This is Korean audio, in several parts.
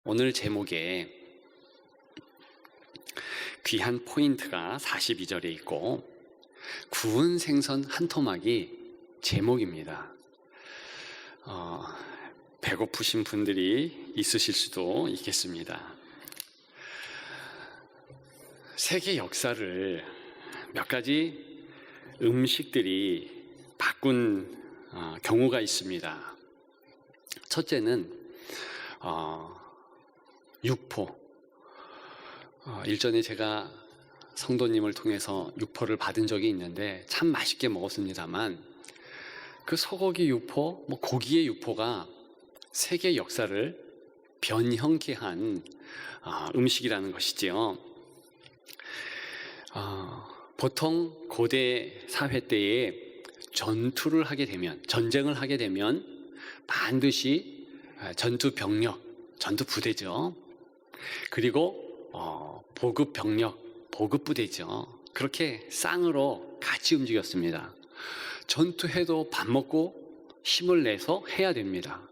오늘 제목에 귀한 포인트가 42절에 있고 구운 생선 한 토막이 제목입니다. 배고프신 분들이 있으실 수도 있겠습니다. 세계 역사를 몇 가지 음식들이 바꾼 경우가 있습니다. 첫째는 육포. 일전에 제가 성도님을 통해서 육포를 받은 적이 있는데 참 맛있게 먹었습니다만 그 소고기 육포, 고기의 육포가 세계 역사를 변형케 한 음식이라는 것이지요. 보통 고대 사회 때에 전쟁을 하게 되면 반드시 전투 병력, 전투 부대죠. 그리고 보급 병력, 보급 부대죠. 그렇게 쌍으로 같이 움직였습니다. 전투해도 밥 먹고 힘을 내서 해야 됩니다.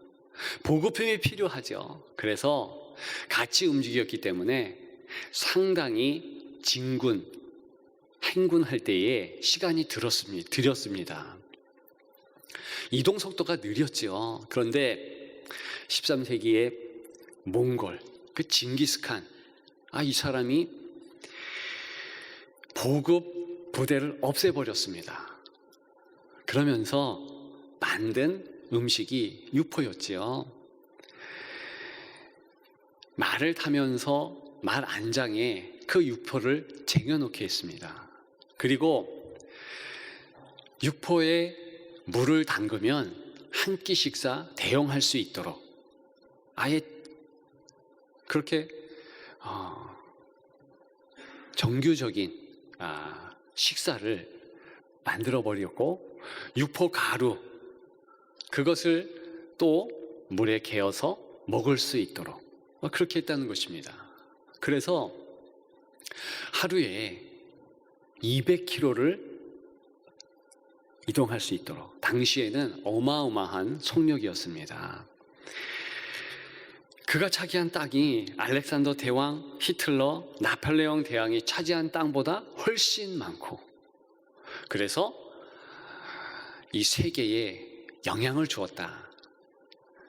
보급품이 필요하죠. 그래서 같이 움직였기 때문에 상당히 진군, 행군할 때에 시간이 들었습니다. 이동 속도가 느렸죠. 그런데 13세기에 몽골, 그 징기스칸, 이 사람이 보급 부대를 없애버렸습니다. 그러면서 만든 음식이 육포였지요. 말을 타면서 말 안장에 그 육포를 쟁여놓게 했습니다. 그리고 육포에 물을 담그면 한 끼 식사 대용할 수 있도록 아예 그렇게 정규적인 식사를 만들어 버렸고, 육포 가루 그것을 또 물에 개어서 먹을 수 있도록 그렇게 했다는 것입니다. 그래서 하루에 200km를 이동할 수 있도록, 당시에는 어마어마한 속력이었습니다. 그가 차지한 땅이 알렉산더 대왕, 히틀러, 나폴레옹 대왕이 차지한 땅보다 훨씬 많고, 그래서 이 세계에 영향을 주었다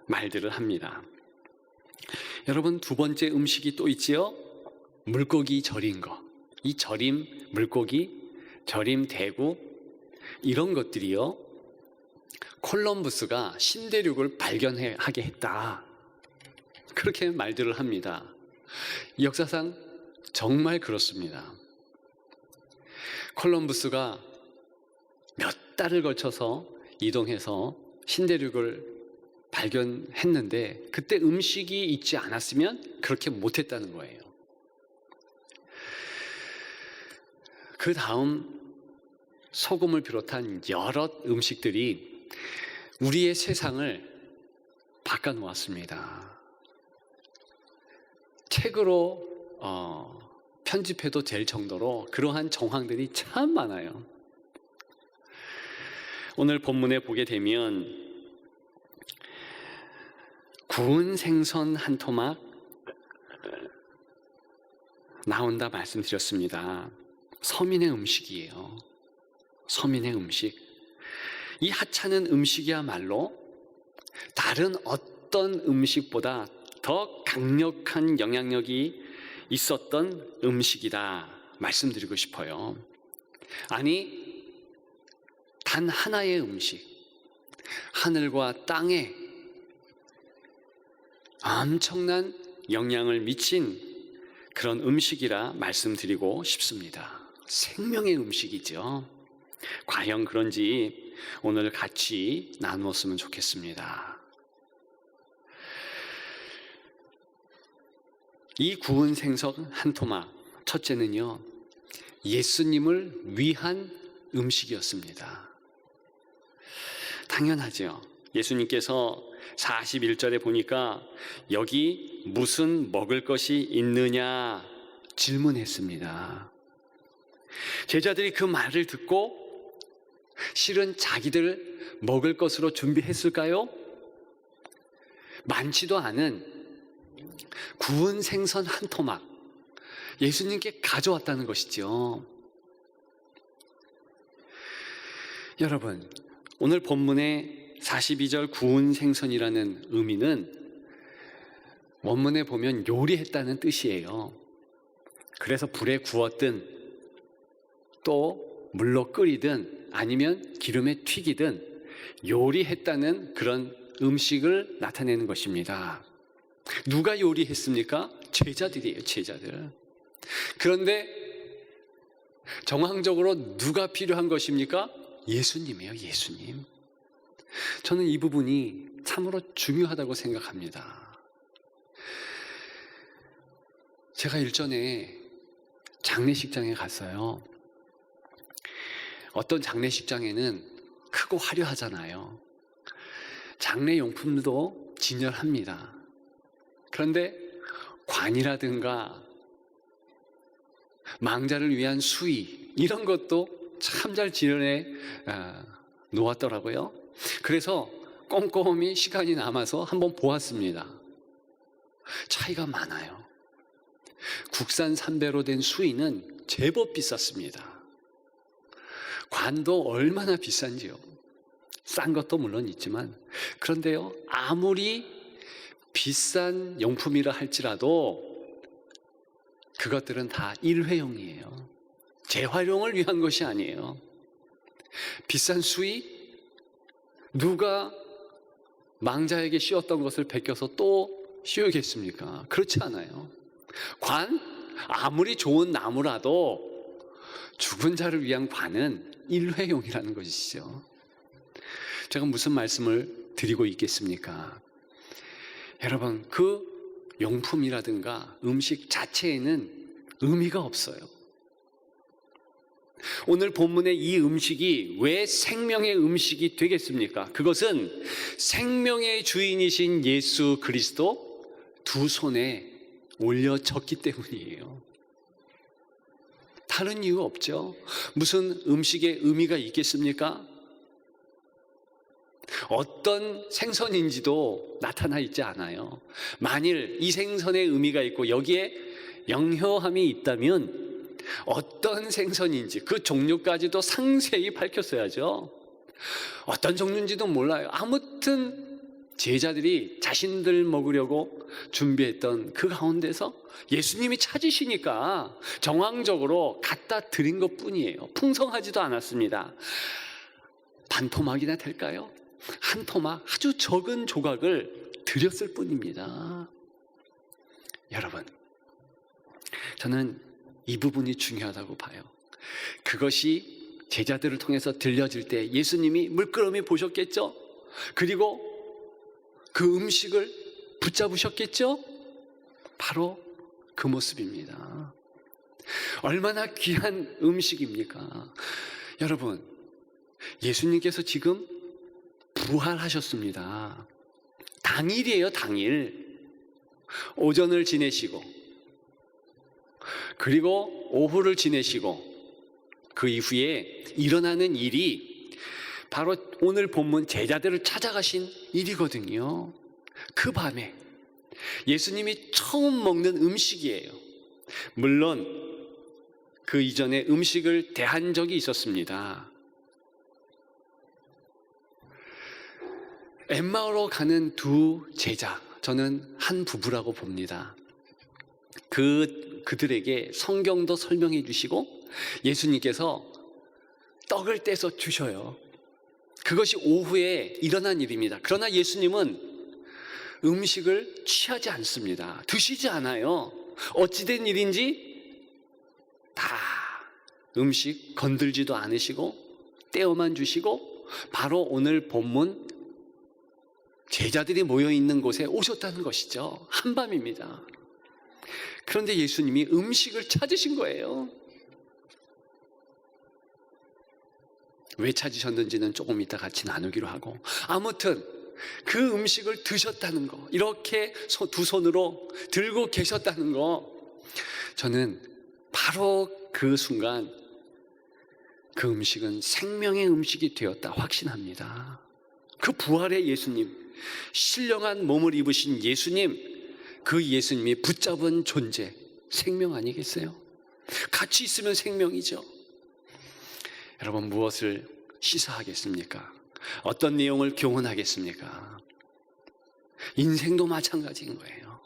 말들을 합니다. 여러분, 두 번째 음식이 또 있지요. 물고기 절인 거. 이 절임 물고기, 절임 대구, 이런 것들이요, 콜럼부스가 신대륙을 발견하게 했다, 그렇게 말들을 합니다. 역사상 정말 그렇습니다. 콜럼부스가 몇 달을 거쳐서 이동해서 신대륙을 발견했는데 그때 음식이 있지 않았으면 그렇게 못했다는 거예요. 그 다음 소금을 비롯한 여러 음식들이 우리의 세상을 바꿔놓았습니다. 책으로 편집해도 될 정도로 그러한 정황들이 참 많아요. 오늘 본문에 보게 되면 구운 생선 한 토막 나온다 말씀드렸습니다. 서민의 음식이에요. 서민의 음식. 이 하찮은 음식이야말로 다른 어떤 음식보다 더 강력한 영향력이 있었던 음식이다 말씀드리고 싶어요. 아니, 단 하나의 음식, 하늘과 땅에 엄청난 영향을 미친 그런 음식이라 말씀드리고 싶습니다. 생명의 음식이죠. 과연 그런지 오늘 같이 나누었으면 좋겠습니다. 이 구운 생선 한 토막, 첫째는요, 예수님을 위한 음식이었습니다. 당연하죠. 예수님께서 41절에 보니까 여기 무슨 먹을 것이 있느냐 질문했습니다. 제자들이 그 말을 듣고 실은 자기들 먹을 것으로 준비했을까요? 많지도 않은 구운 생선 한 토막 예수님께 가져왔다는 것이죠. 여러분, 오늘 본문의 42절 구운 생선이라는 의미는 원문에 보면 요리했다는 뜻이에요. 그래서 불에 구웠든 또 물로 끓이든 아니면 기름에 튀기든 요리했다는 그런 음식을 나타내는 것입니다. 누가 요리했습니까? 제자들이에요, 제자들. 그런데 정황적으로 누가 필요한 것입니까? 예수님이에요, 예수님. 저는 이 부분이 참으로 중요하다고 생각합니다. 제가 일전에 장례식장에 갔어요. 어떤 장례식장에는 크고 화려하잖아요. 장례용품도 진열합니다. 그런데 관이라든가 망자를 위한 수의 이런 것도 참 잘 진열해 놓았더라고요. 그래서 꼼꼼히 시간이 남아서 한번 보았습니다. 차이가 많아요. 국산 삼배로 된 수의는 제법 비쌌습니다. 관도 얼마나 비싼지요. 싼 것도 물론 있지만, 그런데요, 아무리 비싼 용품이라 할지라도 그것들은 다 일회용이에요. 재활용을 위한 것이 아니에요. 비싼 수의, 누가 망자에게 씌웠던 것을 베껴서 또 씌우겠습니까? 그렇지 않아요. 관, 아무리 좋은 나무라도 죽은 자를 위한 관은 일회용이라는 것이죠. 제가 무슨 말씀을 드리고 있겠습니까? 여러분, 그 용품이라든가 음식 자체에는 의미가 없어요. 오늘 본문의 이 음식이 왜 생명의 음식이 되겠습니까? 그것은 생명의 주인이신 예수 그리스도 두 손에 올려졌기 때문이에요. 다른 이유 없죠. 무슨 음식에 의미가 있겠습니까? 어떤 생선인지도 나타나 있지 않아요. 만일 이 생선에 의미가 있고 여기에 영효함이 있다면 어떤 생선인지 그 종류까지도 상세히 밝혔어야죠. 어떤 종류인지도 몰라요. 아무튼 제자들이 자신들 먹으려고 준비했던 그 가운데서 예수님이 찾으시니까 정황적으로 갖다 드린 것뿐이에요. 풍성하지도 않았습니다. 반 토막이나 될까요? 한 토막, 아주 적은 조각을 드렸을 뿐입니다. 여러분, 저는 이 부분이 중요하다고 봐요. 그것이 제자들을 통해서 들려질 때 예수님이 물끄러미 보셨겠죠? 그리고 그 음식을 붙잡으셨겠죠? 바로 그 모습입니다. 얼마나 귀한 음식입니까? 여러분, 예수님께서 지금 부활하셨습니다. 당일이에요, 당일. 오전을 지내시고 그리고 오후를 지내시고 그 이후에 일어나는 일이 바로 오늘 본문 제자들을 찾아가신 일이거든요. 그 밤에 예수님이 처음 먹는 음식이에요. 물론 그 이전에 음식을 대한 적이 있었습니다. 엠마오로 가는 두 제자, 저는 한 부부라고 봅니다. 그들에게 성경도 설명해 주시고 예수님께서 떡을 떼서 주셔요. 그것이 오후에 일어난 일입니다. 그러나 예수님은 음식을 취하지 않습니다. 드시지 않아요. 어찌된 일인지 다 음식 건들지도 않으시고 떼어만 주시고 바로 오늘 본문 제자들이 모여있는 곳에 오셨다는 것이죠. 한밤입니다. 그런데 예수님이 음식을 찾으신 거예요. 왜 찾으셨는지는 조금 이따 같이 나누기로 하고, 아무튼 그 음식을 드셨다는 거, 이렇게 두 손으로 들고 계셨다는 거, 저는 바로 그 순간 그 음식은 생명의 음식이 되었다 확신합니다. 그 부활의 예수님, 신령한 몸을 입으신 예수님, 그 예수님이 붙잡은 존재, 생명 아니겠어요? 같이 있으면 생명이죠. 여러분, 무엇을 시사하겠습니까? 어떤 내용을 교훈하겠습니까? 인생도 마찬가지인 거예요.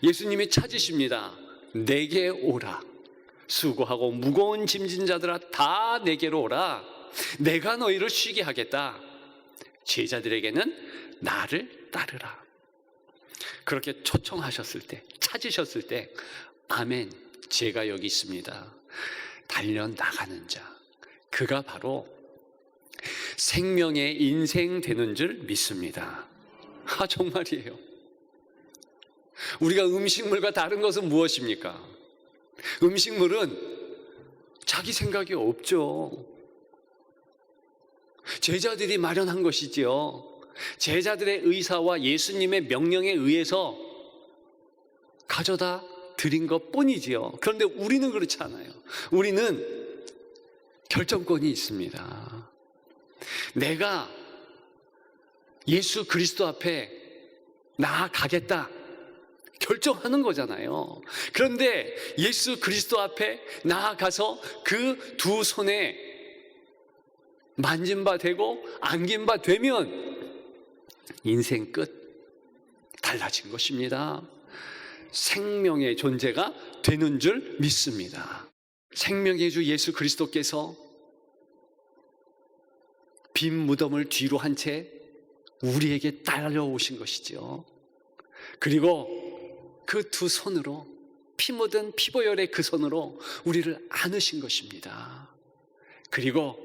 예수님이 찾으십니다. 내게 오라. 수고하고 무거운 짐진 자들아 다 내게로 오라. 내가 너희를 쉬게 하겠다. 제자들에게는 나를 따르라. 그렇게 초청하셨을 때, 찾으셨을 때, 아멘, 제가 여기 있습니다. 달려나가는 자, 그가 바로 생명의 인생 되는 줄 믿습니다. 정말이에요. 우리가 음식물과 다른 것은 무엇입니까? 음식물은 자기 생각이 없죠. 제자들이 마련한 것이지요. 제자들의 의사와 예수님의 명령에 의해서 가져다 드린 것 뿐이지요. 그런데 우리는 그렇지 않아요. 우리는 결정권이 있습니다. 내가 예수 그리스도 앞에 나아가겠다 결정하는 거잖아요. 그런데 예수 그리스도 앞에 나아가서 그 두 손에 만진 바 되고 안긴 바 되면 인생 끝, 달라진 것입니다. 생명의 존재가 되는 줄 믿습니다. 생명의 주 예수 그리스도께서 빈 무덤을 뒤로 한 채 우리에게 따라오신 것이죠. 그리고 그 두 손으로, 피 묻은 피보혈의 그 손으로 우리를 안으신 것입니다. 그리고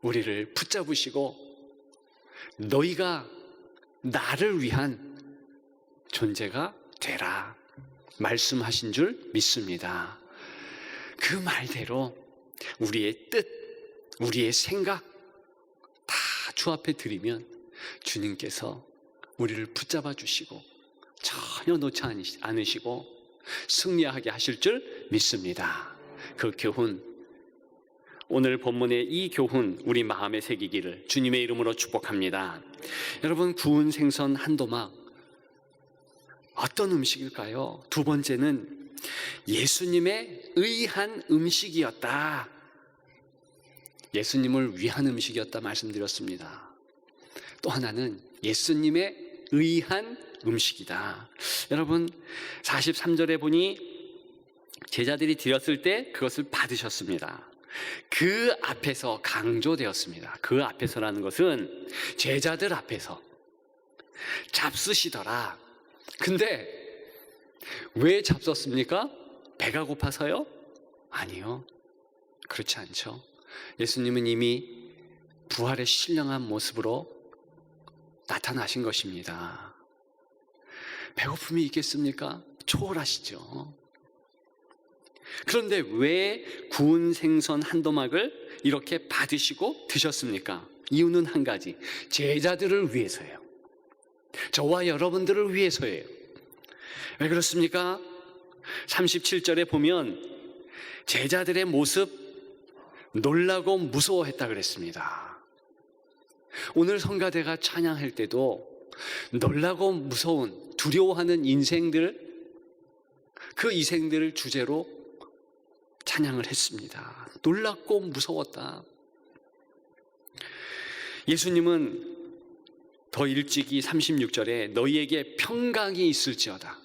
우리를 붙잡으시고 너희가 나를 위한 존재가 되라 말씀하신 줄 믿습니다. 그 말대로 우리의 뜻, 우리의 생각 다 주 앞에 드리면 주님께서 우리를 붙잡아 주시고 전혀 놓지 않으시고 승리하게 하실 줄 믿습니다. 그 교훈, 오늘 본문의 이 교훈 우리 마음에 새기기를 주님의 이름으로 축복합니다. 여러분, 구운 생선 한 도막 어떤 음식일까요? 두 번째는 예수님의 의한 음식이었다. 예수님을 위한 음식이었다 말씀드렸습니다. 또 하나는 예수님의 의한 음식이다. 여러분, 43절에 보니 제자들이 드렸을 때 그것을 받으셨습니다. 그 앞에서 강조되었습니다. 그 앞에서라는 것은 제자들 앞에서 잡수시더라. 근데 왜 잡섰습니까? 배가 고파서요? 아니요, 그렇지 않죠. 예수님은 이미 부활의 신령한 모습으로 나타나신 것입니다. 배고픔이 있겠습니까? 초월하시죠. 그런데 왜 구운 생선 한 도막을 이렇게 받으시고 드셨습니까? 이유는 한 가지, 제자들을 위해서예요. 저와 여러분들을 위해서예요. 왜 그렇습니까? 37절에 보면 제자들의 모습 놀라고 무서워했다 그랬습니다. 오늘 성가대가 찬양할 때도 놀라고 무서운, 두려워하는 인생들, 그 인생들을 주제로 찬양을 했습니다. 놀랍고 무서웠다. 예수님은 더 일찍이 36절에 너희에게 평강이 있을지어다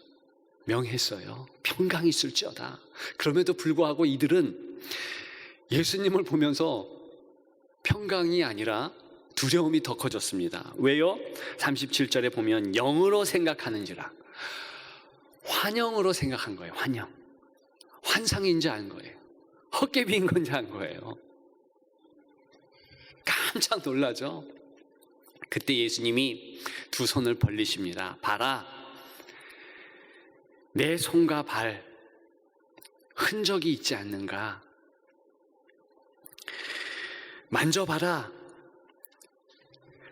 명했어요. 평강이 있을지어다. 그럼에도 불구하고 이들은 예수님을 보면서 평강이 아니라 두려움이 더 커졌습니다. 왜요? 37절에 보면 영으로 생각하는지라, 환영으로 생각한 거예요. 환영. 환상인지 안 거예요. 헛개비인 건지 안 거예요. 깜짝 놀라죠. 그때 예수님이 두 손을 벌리십니다. 봐라, 내 손과 발 흔적이 있지 않는가? 만져봐라,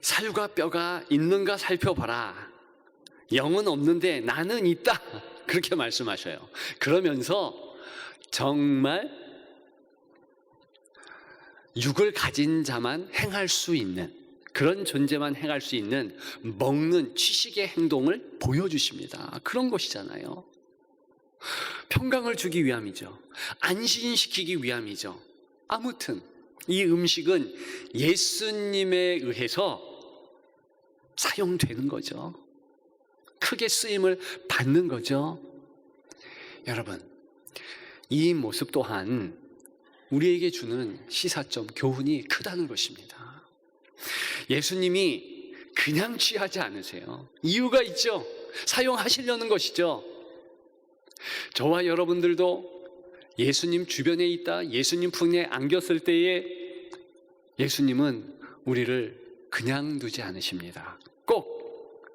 살과 뼈가 있는가 살펴봐라. 영은 없는데 나는 있다. 그렇게 말씀하셔요. 그러면서 정말 육을 가진 자만 행할 수 있는 그런 존재만 행할 수 있는 먹는 취식의 행동을 보여주십니다. 그런 것이잖아요. 평강을 주기 위함이죠. 안심시키기 위함이죠. 아무튼 이 음식은 예수님에 의해서 사용되는 거죠. 크게 쓰임을 받는 거죠. 여러분, 이 모습 또한 우리에게 주는 시사점, 교훈이 크다는 것입니다. 예수님이 그냥 취하지 않으세요. 이유가 있죠. 사용하시려는 것이죠. 저와 여러분들도 예수님 주변에 있다, 예수님 품에 안겼을 때에 예수님은 우리를 그냥 두지 않으십니다. 꼭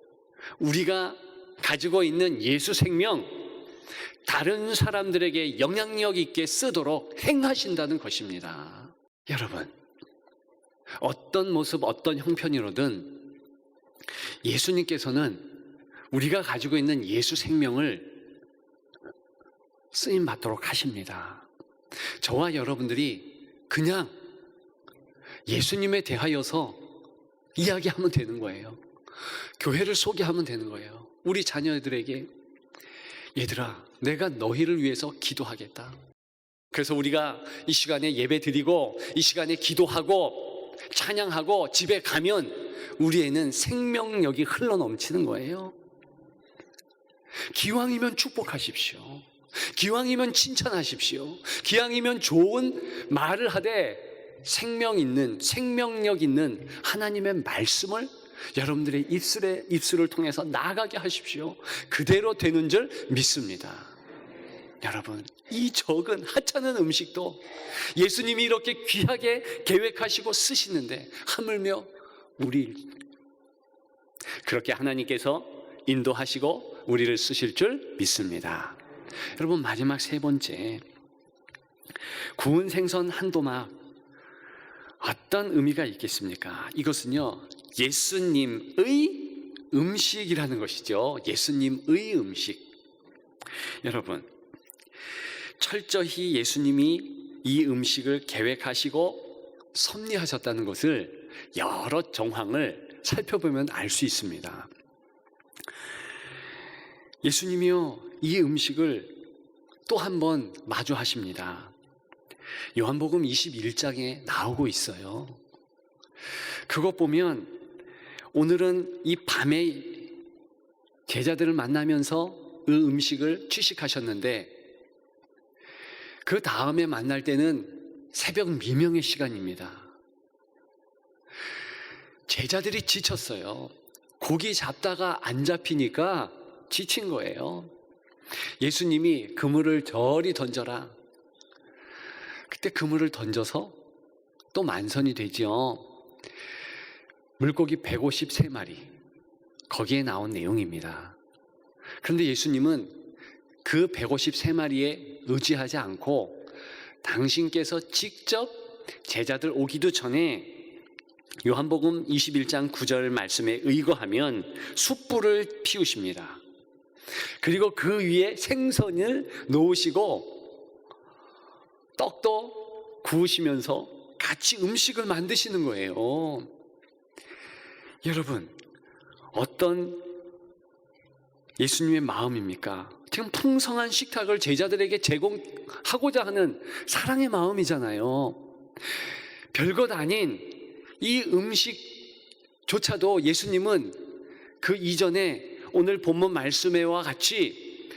우리가 가지고 있는 예수 생명, 다른 사람들에게 영향력 있게 쓰도록 행하신다는 것입니다. 여러분, 어떤 모습, 어떤 형편이로든 예수님께서는 우리가 가지고 있는 예수 생명을 쓰임받도록 하십니다. 저와 여러분들이 그냥 예수님에 대하여서 이야기하면 되는 거예요. 교회를 소개하면 되는 거예요. 우리 자녀들에게, 얘들아, 내가 너희를 위해서 기도하겠다. 그래서 우리가 이 시간에 예배 드리고 이 시간에 기도하고 찬양하고 집에 가면 우리에는 생명력이 흘러넘치는 거예요. 기왕이면 축복하십시오. 기왕이면 칭찬하십시오. 기왕이면 좋은 말을 하되 생명력 있는 하나님의 말씀을 여러분들의 입술을 통해서 나가게 하십시오. 그대로 되는 줄 믿습니다. 여러분, 이 적은 하찮은 음식도 예수님이 이렇게 귀하게 계획하시고 쓰시는데 하물며 우리 그렇게 하나님께서 인도하시고 우리를 쓰실 줄 믿습니다. 여러분, 마지막 세 번째, 구운 생선 한 도막, 어떤 의미가 있겠습니까? 이것은요, 예수님의 음식이라는 것이죠. 예수님의 음식. 여러분, 철저히 예수님이 이 음식을 계획하시고 섭리하셨다는 것을 여러 정황을 살펴보면 알 수 있습니다. 예수님이요, 이 음식을 또 한 번 마주하십니다. 요한복음 21장에 나오고 있어요. 그것 보면 오늘은 이 밤에 제자들을 만나면서 그 음식을 취식하셨는데 그 다음에 만날 때는 새벽 미명의 시간입니다. 제자들이 지쳤어요. 고기 잡다가 안 잡히니까 지친 거예요. 예수님이 그물을 저리 던져라. 그때 그물을 던져서 또 만선이 되죠. 물고기 153마리, 거기에 나온 내용입니다. 그런데 예수님은 그 153마리에 의지하지 않고 당신께서 직접 제자들 오기도 전에 요한복음 21장 9절 말씀에 의거하면 숯불을 피우십니다. 그리고 그 위에 생선을 놓으시고 떡도 구우시면서 같이 음식을 만드시는 거예요. 여러분, 어떤 예수님의 마음입니까? 지금 풍성한 식탁을 제자들에게 제공하고자 하는 사랑의 마음이잖아요. 별것 아닌 이 음식조차도 예수님은 그 이전에 오늘 본문 말씀에와 같이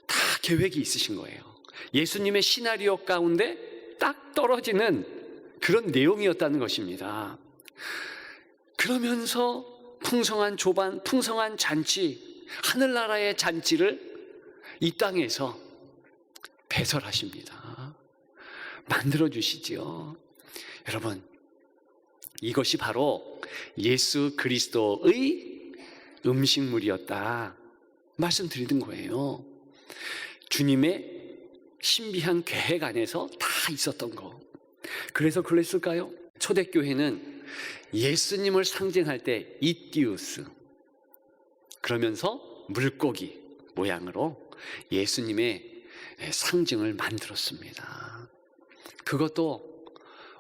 다 계획이 있으신 거예요. 예수님의 시나리오 가운데 딱 떨어지는 그런 내용이었다는 것입니다. 그러면서 풍성한 조반, 풍성한 잔치, 하늘나라의 잔치를 이 땅에서 배설하십니다. 만들어주시지요. 여러분, 이것이 바로 예수 그리스도의 음식물이었다 말씀드리는 거예요. 주님의 신비한 계획 안에서 다 있었던 거. 그래서 그랬을까요? 초대교회는 예수님을 상징할 때 이띠우스, 그러면서 물고기 모양으로 예수님의 상징을 만들었습니다. 그것도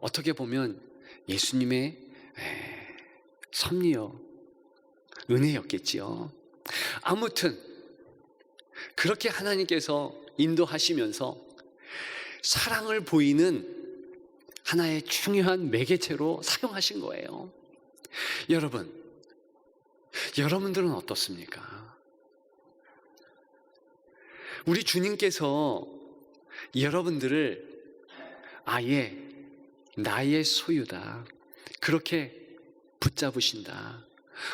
어떻게 보면 예수님의 섭리요, 은혜였겠지요. 아무튼 그렇게 하나님께서 인도하시면서 사랑을 보이는 하나의 중요한 매개체로 사용하신 거예요. 여러분들은 어떻습니까? 우리 주님께서 여러분들을 아예 나의 소유다, 그렇게 붙잡으신다.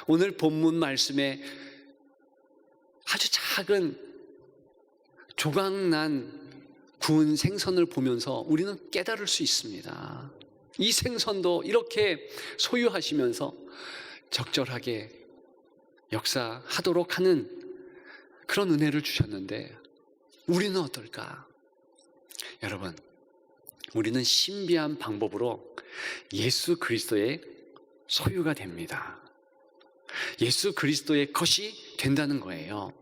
오늘 본문 말씀에 아주 작은 조각난 구운 생선을 보면서 우리는 깨달을 수 있습니다. 이 생선도 이렇게 소유하시면서 적절하게 역사하도록 하는 그런 은혜를 주셨는데 우리는 어떨까? 여러분, 우리는 신비한 방법으로 예수 그리스도의 소유가 됩니다. 예수 그리스도의 것이 된다는 거예요.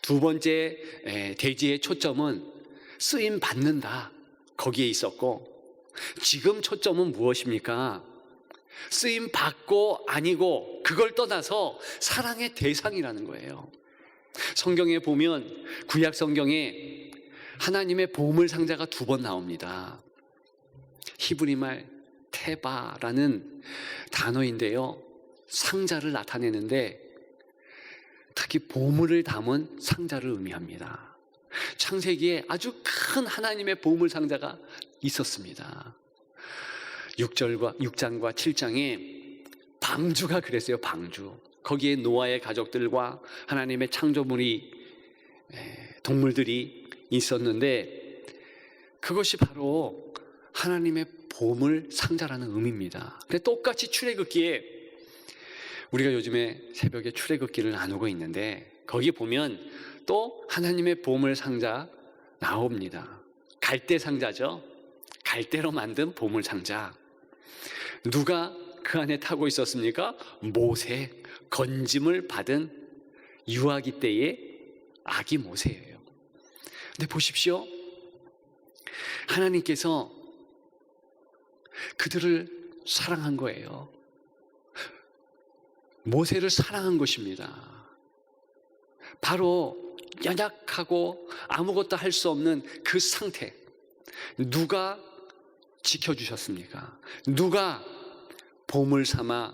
두 번째 대지의 초점은 쓰임 받는다, 거기에 있었고, 지금 초점은 무엇입니까? 쓰임 받고 아니고 그걸 떠나서 사랑의 대상이라는 거예요. 성경에 보면 구약 성경에 하나님의 보물 상자가 2번 나옵니다. 히브리 말 테바라는 단어인데요, 상자를 나타내는데 특히 보물을 담은 상자를 의미합니다. 창세기에 아주 큰 하나님의 보물 상자가 있었습니다. 6장과 7장에 방주가 그랬어요. 방주. 거기에 노아의 가족들과 하나님의 창조물이, 동물들이 있었는데 그것이 바로 하나님의 보물 상자라는 의미입니다. 근데 똑같이 출애굽기에, 우리가 요즘에 새벽에 출애굽기를 나누고 있는데 거기 보면 또 하나님의 보물 상자 나옵니다. 갈대 상자죠. 갈대로 만든 보물 상자. 누가 그 안에 타고 있었습니까? 모세, 건짐을 받은 유아기 때의 아기 모세예요. 근데 보십시오, 하나님께서 그들을 사랑한 거예요. 모세를 사랑한 것입니다. 바로 연약하고 아무것도 할 수 없는 그 상태, 누가 지켜주셨습니까? 누가 보물 삼아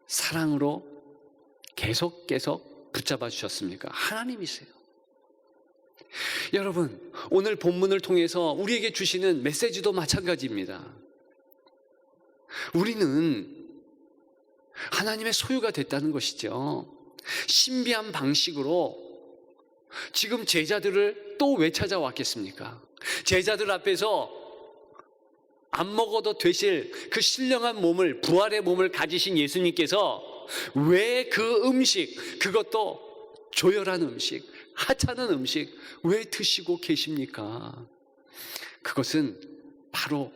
사랑으로 계속 붙잡아 주셨습니까? 하나님이세요. 여러분, 오늘 본문을 통해서 우리에게 주시는 메시지도 마찬가지입니다. 우리는 하나님의 소유가 됐다는 것이죠. 신비한 방식으로 지금 제자들을 또 왜 찾아왔겠습니까? 제자들 앞에서 안 먹어도 되실 그 신령한 몸을, 부활의 몸을 가지신 예수님께서 왜 그 음식, 그것도 조열한 음식, 하찮은 음식 왜 드시고 계십니까? 그것은 바로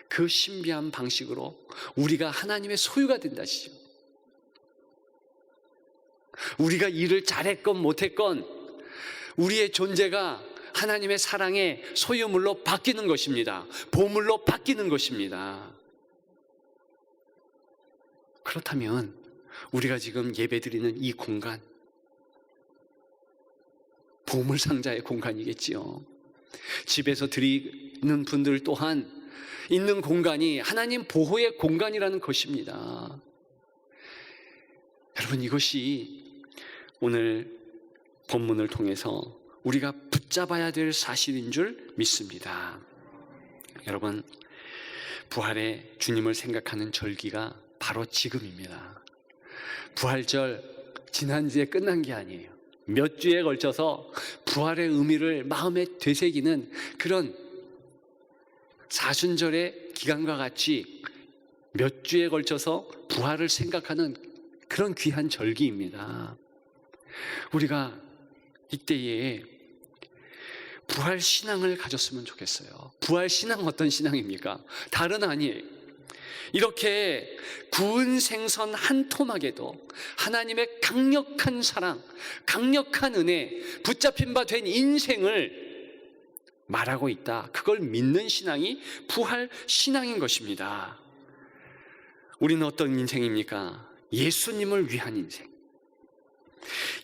그 신비한 방식으로 우리가 하나님의 소유가 된다시죠. 우리가 일을 잘했건 못했건 우리의 존재가 하나님의 사랑의 소유물로 바뀌는 것입니다. 보물로 바뀌는 것입니다. 그렇다면 우리가 지금 예배드리는 이 공간, 보물상자의 공간이겠지요. 집에서 드리는 분들 또한 있는 공간이 하나님 보호의 공간이라는 것입니다. 여러분, 이것이 오늘 본문을 통해서 우리가 붙잡아야 될 사실인 줄 믿습니다. 여러분, 부활의 주님을 생각하는 절기가 바로 지금입니다. 부활절 지난주에 끝난 게 아니에요. 몇 주에 걸쳐서 부활의 의미를 마음에 되새기는 그런 사순절의 기간과 같이 몇 주에 걸쳐서 부활을 생각하는 그런 귀한 절기입니다. 우리가 이때에 부활 신앙을 가졌으면 좋겠어요. 부활 신앙 어떤 신앙입니까? 다른 아니에요. 이렇게 구운 생선 한 토막에도 하나님의 강력한 사랑, 강력한 은혜, 붙잡힌 바 된 인생을 말하고 있다. 그걸 믿는 신앙이 부활 신앙인 것입니다. 우리는 어떤 인생입니까? 예수님을 위한 인생,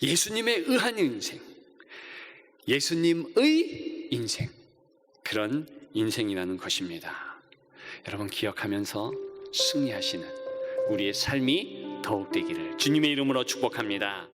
예수님에 의한 인생, 예수님의 인생, 그런 인생이라는 것입니다. 여러분 기억하면서 승리하시는 우리의 삶이 더욱 되기를 주님의 이름으로 축복합니다.